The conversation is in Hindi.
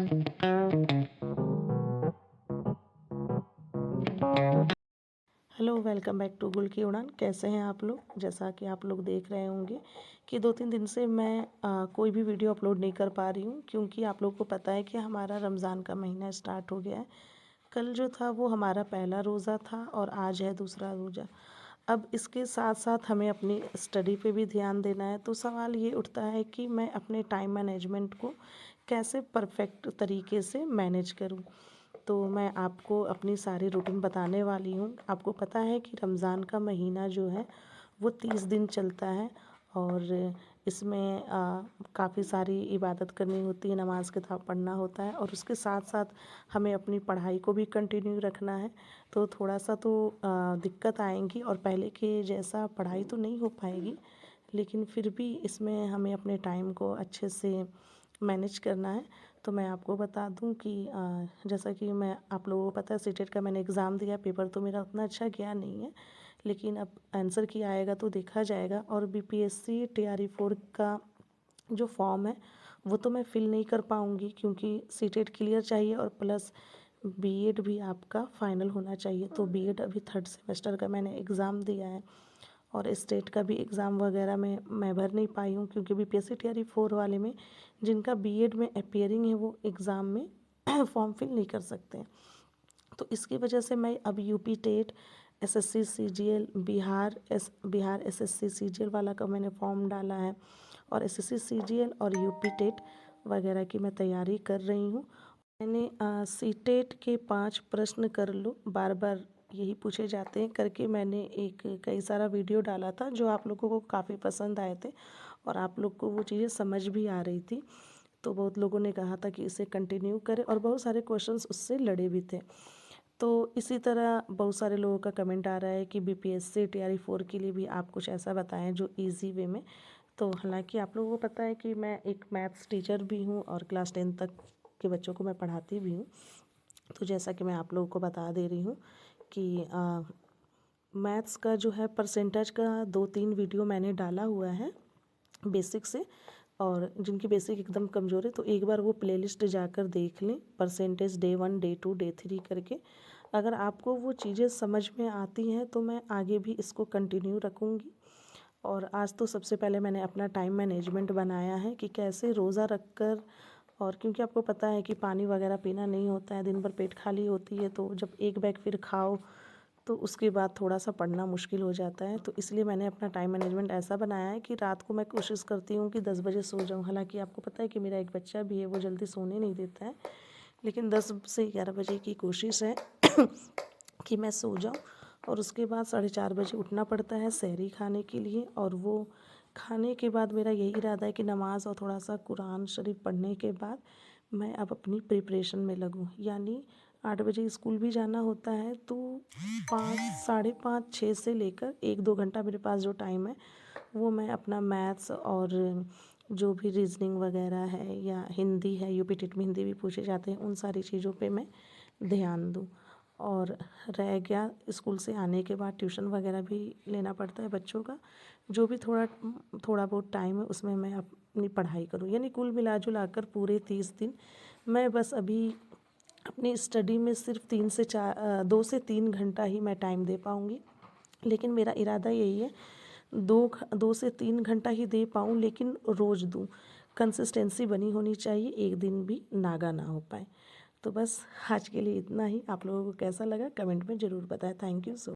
हेलो, वेलकम बैक टू गुल की उड़ान। कैसे हैं आप लोग? जैसा कि आप लोग देख रहे होंगे कि 2-3 दिन से मैं कोई भी वीडियो अपलोड नहीं कर पा रही हूँ, क्योंकि आप लोग को पता है कि हमारा रमज़ान का महीना स्टार्ट हो गया है। कल जो था वो हमारा पहला रोज़ा था और आज है दूसरा रोज़ा। अब इसके साथ साथ हमें अपनी स्टडी पे भी ध्यान देना है, तो सवाल ये उठता है कि मैं अपने टाइम मैनेजमेंट को कैसे परफेक्ट तरीके से मैनेज करूँ। तो मैं आपको अपनी सारी रूटीन बताने वाली हूँ। आपको पता है कि रमज़ान का महीना जो है वो 30 दिन चलता है और इसमें काफ़ी सारी इबादत करनी होती है, नमाज़ किताब पढ़ना होता है और उसके साथ साथ हमें अपनी पढ़ाई को भी कंटिन्यू रखना है। तो थोड़ा सा तो दिक्कत आएंगी और पहले के जैसा पढ़ाई तो नहीं हो पाएगी, लेकिन फिर भी इसमें हमें अपने टाइम को अच्छे से मैनेज करना है। तो मैं आपको बता दूं कि जैसा कि मैं आप लोगों को पता है सीटेट का मैंने एग्ज़ाम दिया, पेपर तो मेरा उतना अच्छा गया नहीं है, लेकिन अब आंसर की आएगा तो देखा जाएगा। और बीपीएससी टीआरई 4 का जो फॉर्म है वो तो मैं फ़िल नहीं कर पाऊँगी, क्योंकि सीटेट क्लियर चाहिए और प्लस बीएड भी आपका फ़ाइनल होना चाहिए। तो बीएड अभी 3rd सेमेस्टर का मैंने एग्ज़ाम दिया है और स्टेट का भी एग्ज़ाम वगैरह में मैं भर नहीं पाई हूँ, क्योंकि बीपीएससी टीआरई 4 वाले में जिनका बीएड में अपीयरिंग है वो एग्ज़ाम में फॉर्म फिल नहीं कर सकते। तो इसकी वजह से मैं अब UP TET, SSC CGL, Bihar SSC CGL वाला का मैंने फॉर्म डाला है और एसएससी सीजीएल और यूपी टेट वगैरह की मैं तैयारी कर रही हूँ। मैंने सीटेट के 5 प्रश्न कर लो, बार बार यही पूछे जाते हैं करके मैंने एक कई सारा वीडियो डाला था जो आप लोगों को काफ़ी पसंद आए थे और आप लोग को वो चीज़ें समझ भी आ रही थी। तो बहुत लोगों ने कहा था कि इसे कंटिन्यू करें और बहुत सारे क्वेश्चंस उससे लड़े भी थे। तो इसी तरह बहुत सारे लोगों का कमेंट आ रहा है कि बीपीएससी टीआरई 4 के लिए भी आप कुछ ऐसा बताएं जो इजी वे में। तो हालांकि आप लोगों को पता है कि मैं एक मैथ्स टीचर भी हूँ और क्लास 10 तक के बच्चों को मैं पढ़ाती भी हूँ। तो जैसा कि मैं आप लोगों को बता दे रही हूँ कि मैथ्स का जो है परसेंटेज का 2-3 वीडियो मैंने डाला हुआ है बेसिक से, और जिनकी बेसिक एकदम कमज़ोर है तो एक बार वो प्लेलिस्ट जाकर देख लें, परसेंटेज डे 1 डे 2 डे 3 करके। अगर आपको वो चीज़ें समझ में आती हैं तो मैं आगे भी इसको कंटिन्यू रखूँगी। और आज तो सबसे पहले मैंने अपना टाइम मैनेजमेंट बनाया है कि कैसे रोज़ा रख कर, और क्योंकि आपको पता है कि पानी वगैरह पीना नहीं होता है, दिन भर पेट खाली होती है, तो जब एक बैग फिर खाओ तो उसके बाद थोड़ा सा पढ़ना मुश्किल हो जाता है। तो इसलिए मैंने अपना टाइम मैनेजमेंट ऐसा बनाया है कि रात को मैं कोशिश करती हूँ कि 10 बजे सो जाऊँ। हालांकि आपको पता है कि मेरा एक बच्चा भी है, वो जल्दी सोने नहीं देता है, लेकिन 10 से 11 बजे की कोशिश है कि मैं सो जाऊँ। और उसके बाद 4:30 बजे उठना पड़ता है सहरी खाने के लिए, और वो खाने के बाद मेरा यही इरादा है कि नमाज़ और थोड़ा सा कुरान शरीफ पढ़ने के बाद मैं अब अपनी प्रिपरेशन में लगूँ। यानी 8 बजे स्कूल भी जाना होता है, तो 5, 5:30, 6 से लेकर 1-2 घंटा मेरे पास जो टाइम है वो मैं अपना मैथ्स और जो भी रीजनिंग वगैरह है या हिंदी है, यूपी टेट में हिंदी भी पूछे जाते हैं, उन सारी चीज़ों पे मैं ध्यान दूँ। और रह गया स्कूल से आने के बाद ट्यूशन वगैरह भी लेना पड़ता है बच्चों का, जो भी थोड़ा बहुत टाइम है उसमें मैं अपनी पढ़ाई करूँ। यानी कुल मिला जुला कर पूरे 30 दिन मैं बस अभी अपनी स्टडी में सिर्फ 2 से 3 घंटा ही मैं टाइम दे पाऊँगी। लेकिन मेरा इरादा यही है 2 से 3 घंटा ही दे पाऊँ, लेकिन रोज़ दूँ। कंसिस्टेंसी बनी होनी चाहिए, एक दिन भी नागा ना हो पाए। तो बस आज के लिए इतना ही। आप लोगों को कैसा लगा कमेंट में ज़रूर बताएं। Thank you so